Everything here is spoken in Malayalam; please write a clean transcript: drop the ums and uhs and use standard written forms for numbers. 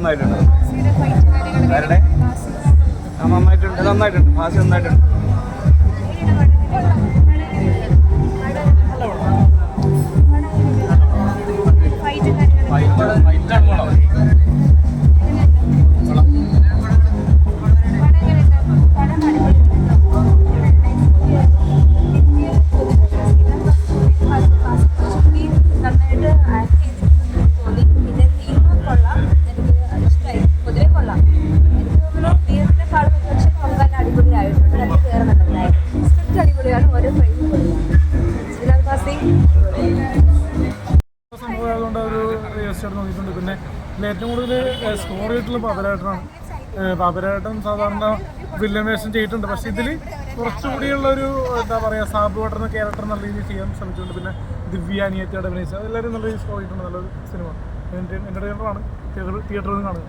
നന്നായിട്ടുണ്ട്. ആരുടെ നന്നായിട്ടുണ്ട്. ഫാസി നന്നായിട്ടുണ്ട്. സംഭവമായതുകൊണ്ട് ഒരു രജിസ്റ്റർ നോക്കിയിട്ടുണ്ട്. പിന്നെ ഏറ്റവും കൂടുതൽ സ്കോർ ചെയ്തിട്ടുള്ള പാപ്പരായിട്ടാണ്. പാപ്പരായിട്ടും സാധാരണ വില്ലൻ വേഷം ചെയ്തിട്ടുണ്ട്. പക്ഷേ ഇതിൽ കുറച്ചുകൂടിയുള്ളൊരു എന്താ പറയുക സാബ് വാട്ടർ എന്ന ക്യാരക്ടർ നല്ല രീതിയിൽ ചെയ്യാൻ ശ്രമിച്ചിട്ടുണ്ട്. പിന്നെ ദിവ്യ അനിയത്തിയുടെ അഭിനയിച്ചത് അതെല്ലാവരും നല്ല രീതിയിൽ സ്കോർ ചെയ്തിട്ടുണ്ട്. നല്ലൊരു സിനിമ. എൻ്റർടൈനറാണ്. തിയേറ്ററിൽ കാണുക.